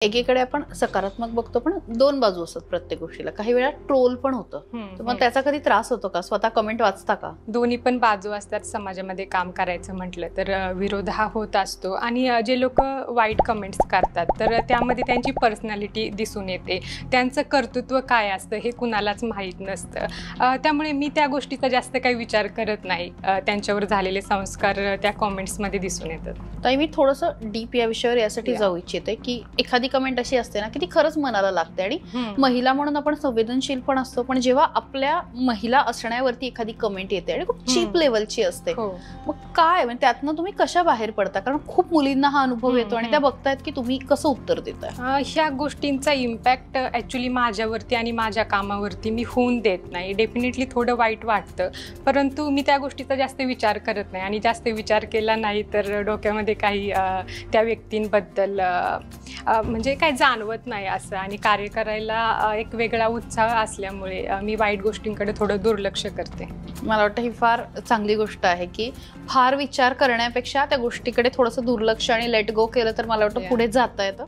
एकीकडे आपण सकारात्मक बघतो पण दोन बाजू असतात प्रत्येक गोष्टीला. काही वेळा ट्रोल पण होतं. तर मग त्याचा कधी त्रास होतो का? स्वतः कमेंट वाचता का? दोन्ही पण बाजू असतात. समाजामध्ये काम करायचं म्हटलं तर विरोध हा होत असतो आणि जे लोक वाईट कमेंट्स करतात तर त्यामध्ये त्यांची पर्सनॅलिटी दिसून येते. त्यांचं कर्तृत्व काय असतं हे कुणालाच माहीत नसतं. त्यामुळे मी त्या गोष्टीचा जास्त काही विचार करत नाही. त्यांच्यावर झालेले संस्कार त्या कॉमेंट्समध्ये दिसून येतात. ताई, मी थोडंसं डीप या विषयावर यासाठी जाऊ इच्छिते की एखादी कमेंट अशी असते ना की ती खरंच मनाला लागते आणि महिला म्हणून आपण संवेदनशील पण असतो, पण जेव्हा आपल्या महिला असण्यावरती एखादी कमेंट येते आणि खूप चीप लेवलची असते, मग काय म्हणजे त्यातनं तुम्ही कशा बाहेर पडता? कारण खूप मुलींना हा अनुभव येतो आणि त्या बघतायत की तुम्ही कसं उत्तर देताय. ह्या गोष्टींचा इम्पॅक्ट ऍक्च्युली माझ्यावरती आणि माझ्या कामावरती मी होऊन देत नाही. डेफिनेटली थोडं वाईट वाटतं, परंतु मी त्या गोष्टीचा जास्त विचार करत नाही आणि जास्त विचार केला नाही तर डोक्यामध्ये काही त्या व्यक्तींबद्दल म्हणजे काय जाणवत नाही असं. आणि कार्य करायला एक वेगळा उत्साह असल्यामुळे मी वाईट गोष्टींकडे थोडं दुर्लक्ष करते. मला वाटतं ही फार चांगली गोष्ट आहे की फार विचार करण्यापेक्षा त्या गोष्टीकडे थोडंसं दुर्लक्ष आणि लेट गो केलं तर मला वाटतं पुढे जाता येतं.